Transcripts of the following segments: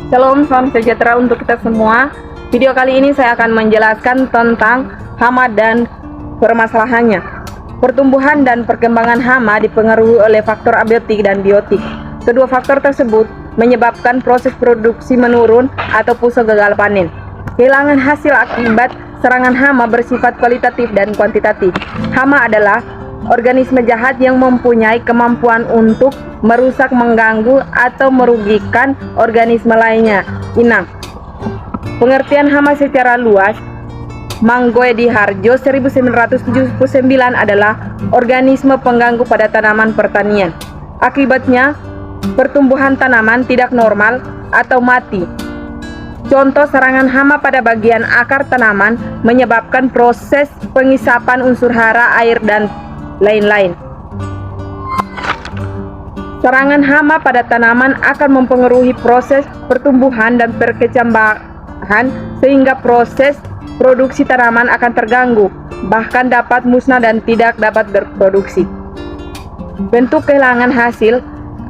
Shalom, salam sejahtera untuk kita semua. Video kali ini saya akan menjelaskan tentang hama dan permasalahannya. Pertumbuhan dan perkembangan hama dipengaruhi oleh faktor abiotik dan biotik. Kedua faktor tersebut menyebabkan proses produksi menurun atau pusat gagal panen. Kehilangan hasil akibat serangan hama bersifat kualitatif dan kuantitatif. Hama adalah organisme jahat yang mempunyai kemampuan untuk merusak, mengganggu, atau merugikan organisme lainnya. Inang. Pengertian hama secara luas, Manggoedi Harjo 1979 adalah organisme pengganggu pada tanaman pertanian. Akibatnya, pertumbuhan tanaman tidak normal atau mati. Contoh serangan hama pada bagian akar tanaman menyebabkan proses pengisapan unsur hara, air, dan lain-lain. Serangan hama pada tanaman akan mempengaruhi proses pertumbuhan dan perkecambahan sehingga proses produksi tanaman akan terganggu, bahkan dapat musnah dan tidak dapat berproduksi. Bentuk kehilangan hasil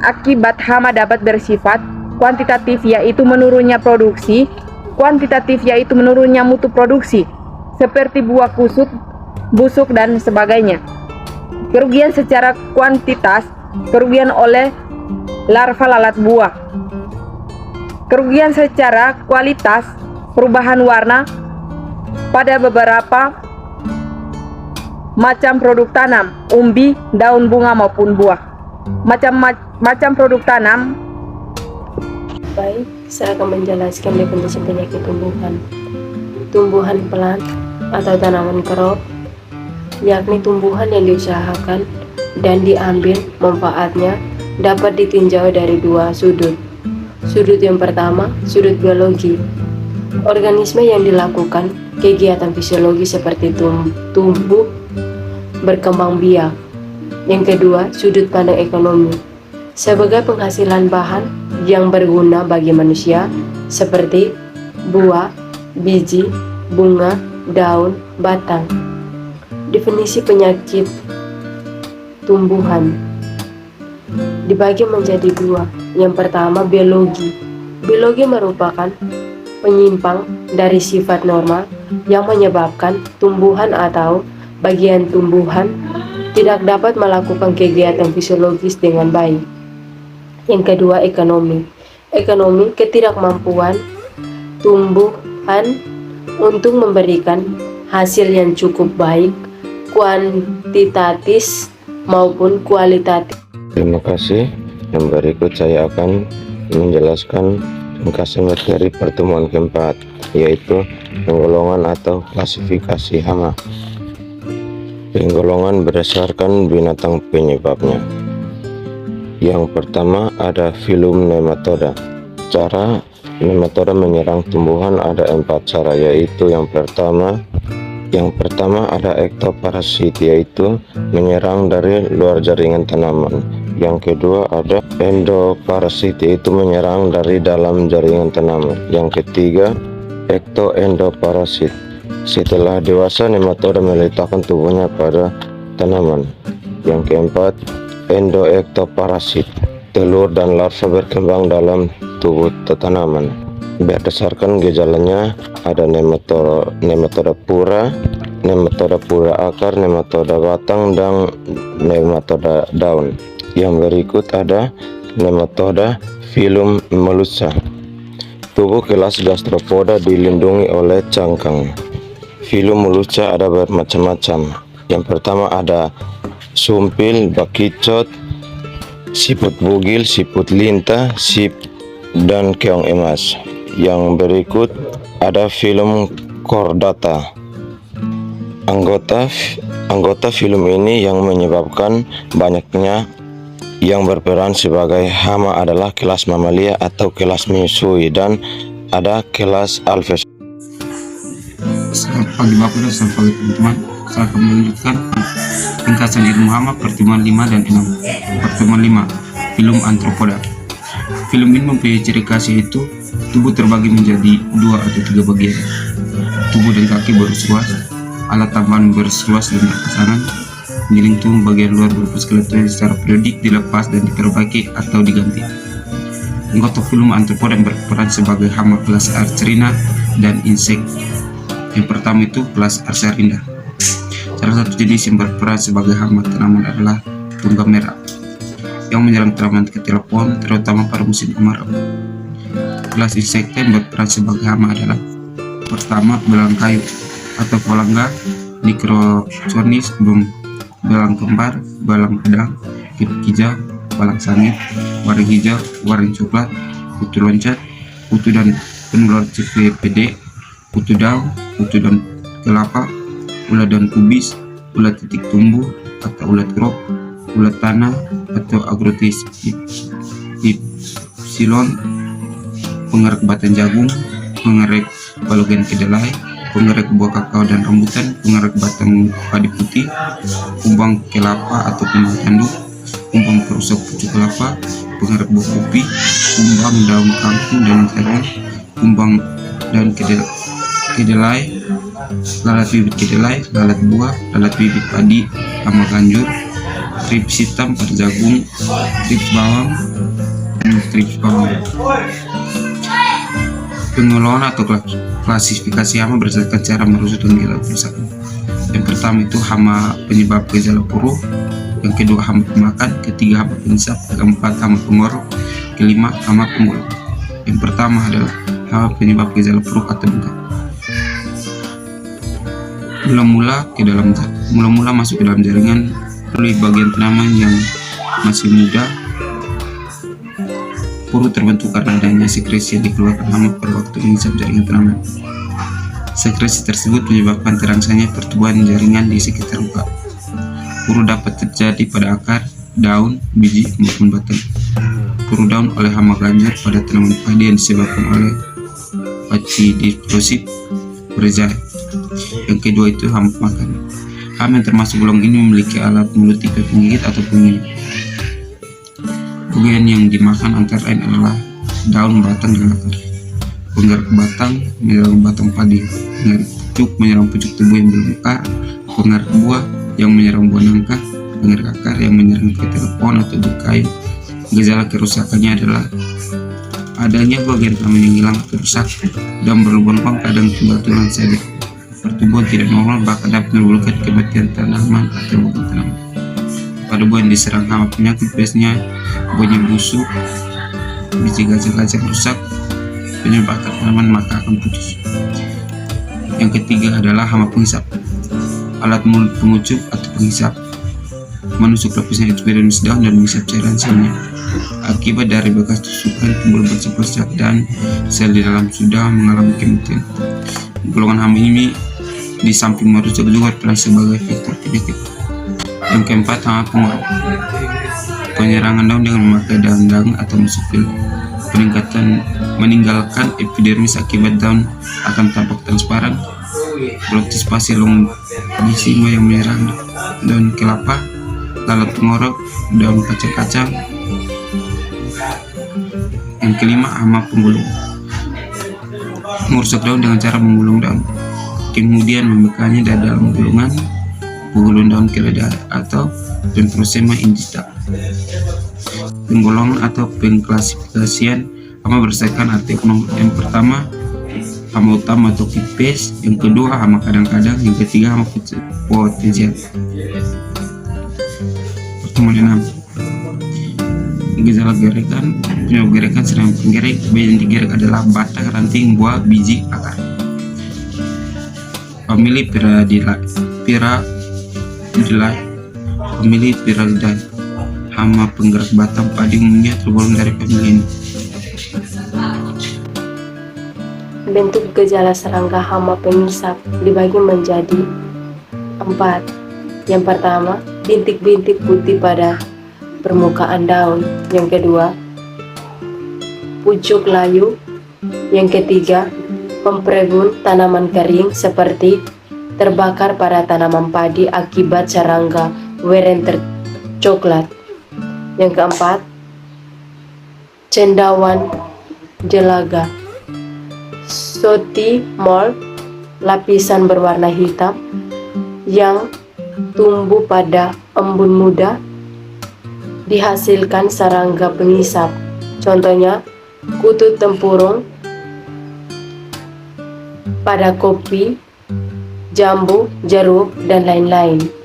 akibat hama dapat bersifat kuantitatif, yaitu menurunnya produksi, kuantitatif, yaitu menurunnya mutu produksi, seperti buah kusut, busuk, dan sebagainya. Kerugian secara kuantitas, kerugian oleh larva lalat buah. Kerugian secara kualitas, perubahan warna pada beberapa macam produk tanam, umbi, daun, bunga, maupun buah. Macam produk tanam. Baik, saya akan menjelaskan definisi penyakit tumbuhan. Tumbuhan plant atau tanaman kerop, yakni tumbuhan yang diusahakan dan diambil manfaatnya dapat ditinjau dari dua sudut. Sudut yang pertama, sudut biologi. Organisme yang dilakukan kegiatan fisiologi seperti tumbuh, berkembang biak. Yang kedua, sudut pandang ekonomi. Sebagai penghasilan bahan yang berguna bagi manusia seperti buah, biji, bunga, daun, batang. Definisi penyakit tumbuhan dibagi menjadi dua. Yang pertama, biologi. Biologi merupakan penyimpang dari sifat normal yang menyebabkan tumbuhan atau bagian tumbuhan tidak dapat melakukan kegiatan fisiologis dengan baik. Yang kedua, ekonomi. Ekonomi, ketidakmampuan tumbuhan untuk memberikan hasil yang cukup baik kuantitatif maupun kualitatif. Terima kasih. Yang berikut saya akan menjelaskan ringkasan materi pertemuan keempat, yaitu penggolongan atau klasifikasi hama. Penggolongan berdasarkan binatang penyebabnya. Yang pertama ada filum nematoda. Cara nematoda menyerang tumbuhan ada 4 cara, yaitu yang pertama ada ektoparasit, yaitu menyerang dari luar jaringan tanaman. Yang kedua ada endoparasit, yaitu menyerang dari dalam jaringan tanaman. Yang ketiga ektoendoparasit. Setelah dewasa, nematoda meletakkan tubuhnya pada tanaman. Yang keempat endoektoparasit. Telur dan larva berkembang dalam tubuh tanaman. Berdasarkan gejalanya ada nematoda pura, nematoda pura akar, nematoda batang, dan nematoda daun. Yang berikut ada nematoda filum melusa. Tubuh kelas gastropoda dilindungi oleh cangkang. Filum melusa ada bermacam-macam. Yang pertama ada sumpil, bakicot, siput bugil, siput lintah, dan keong emas. Yang berikut ada filum chordata. Anggota filum ini yang menyebabkan banyaknya yang berperan sebagai hama adalah kelas mamalia atau kelas menyusui, dan ada kelas alves. Selamat pagi Bapak dan selamat pagi teman-teman. Saya akan melanjutkan ringkasan ilmu hama pertemuan 5 dan 6. Pertemuan 5, filum antropoda. Filum ini mempunyai ciri khas, yaitu tubuh terbagi menjadi 2 atau 3 bagian. Tubuh dan kaki berseluas, alat tambahan berseluas dan berpasangan, Ngiling tubuh bagian luar berupa skeleton secara periodik dilepas dan diperbaiki atau diganti. Anggota filum Arthropoda yang berperan sebagai hama kelas Arcerina dan insek. Yang pertama itu kelas Archarinda. Salah satu jenis yang berperan sebagai hama tanaman adalah tunggang merah yang menyerang tanaman ketelepon terutama pada musim kemarau. Kelas insekta yang berperan sebagai hama adalah pertama belang kayu atau polangga, Microchornis, belang kembar, belang pedang, kipik hijau, balang sangit, waring hijau, waring coklat, kutu loncat, kutu dan penular CPPD, kutu daun kelapa, ulat daun kubis, ulat titik tumbuh atau ulat krop, ulat tanah atau Agrotis Ypsilon, pengerek batang jagung, pengerek balogen kedelai, pengerek buah kakao dan rambutan, pengerek batang padi putih, kumbang kelapa atau kumbang tanduk, kumbang perusak pucuk kelapa, pengerek buah kopi, kumbang daun kangkung dan terong, kumbang daun kedelai, lalat bibit kedelai, lalat buah, lalat bibit padi, hama ganjur, trips hitam pada jagung, trips bawang. Pengelolaan atau klasifikasi hama berdasarkan cara merusut dan gejala kerusakan. Yang pertama itu hama penyebab gejala puruh, yang kedua hama pemakan, ketiga hama penyisap, keempat hama pengorok, kelima hama penggulung. Yang pertama adalah hama penyebab gejala puruh atau bengkak. Mula-mula masuk ke dalam jaringan melalui bagian tanaman yang masih muda. Puruh terbentuk karena adanya sekresi yang dikeluarkan hama pada waktu menghisap jaringan tanaman. Sekresi tersebut menyebabkan terangsangnya pertumbuhan jaringan di sekitar luka. Puruh dapat terjadi pada akar, daun, biji, maupun batang. Puruh daun oleh hama ganjur pada tanaman padi yang disebabkan oleh Pachydiopsis berezai. Yang kedua itu hama pemakan. Hama yang termasuk golongan ini memiliki alat mulut tipe penggigit atau pengiling. Bagian yang dimakan antara lain adalah daun, batang, dan akar. Pengerek batang menyerang batang padi, pengerek pucuk menyerang pucuk tubuh yang belum mekar, pengerek buah yang menyerang buah nangka, pengerek akar yang menyerang petai pohon atau berkayu. Gejala kerusakannya adalah adanya bagian tanaman yang hilang atau rusak dan berlubang-lubang, kadang tinggal tulang saja. Pertumbuhan tidak normal bahkan dapat menimbulkan kematian tanaman atau buah tanaman. Pada buah yang diserang hama penyakit biasanya buahnya busuk, biji gajah-gajah rusak, menyebabkan tanaman maka akan putus. Yang ketiga adalah hama penghisap. Alat mulut pengucup atau penghisap menusuk lapisan epidermis daun dan menghisap cairan selnya. Akibat dari bekas tusukan timbul bercak-bercak dan sel di dalam sudah mengalami kematian. Golongan hama ini di samping merusak juga berperan sebagai vektor penyakit. Yang keempat, hama pengorok. Penyerangan daun dengan memakai daun atau musufil. Meninggalkan epidermis akibat daun akan tampak transparan. Protisipasi longisima yang menyerang daun kelapa, lalat pengorok, daun kacang-kacang. Yang kelima, hama penggulung. Merusak daun dengan cara menggulung daun, kemudian membekanya dari dalam gulungan. Penggulung daun keledai atau Pemprosema indista. Penggolongan atau pengklasifikasian hama berdasarkan arti ekonomi. Yang pertama, hama utama atau pipes. Yang kedua, hama kadang-kadang. Yang ketiga, hama potensial. Pertemuan 6. Gejala gerekan. Penyebab gerekan serang penggerek. Yang digerek adalah batang, ranting, buah, biji, akar. Famili Pyralidae. Hama penggerak batang padi umumnya tergolong dari famili ini. Bentuk gejala serangga hama pengisap dibagi menjadi 4. Yang pertama, bintik-bintik putih pada permukaan daun. Yang kedua, pucuk layu. Yang ketiga, pempregun tanaman kering seperti terbakar pada tanaman padi akibat serangga werenter coklat. Yang keempat, cendawan jelaga, soti mold, lapisan berwarna hitam yang tumbuh pada embun muda dihasilkan serangga pengisap. Contohnya kutu tempurung pada kopi, jambu, jeruk, dan lain-lain.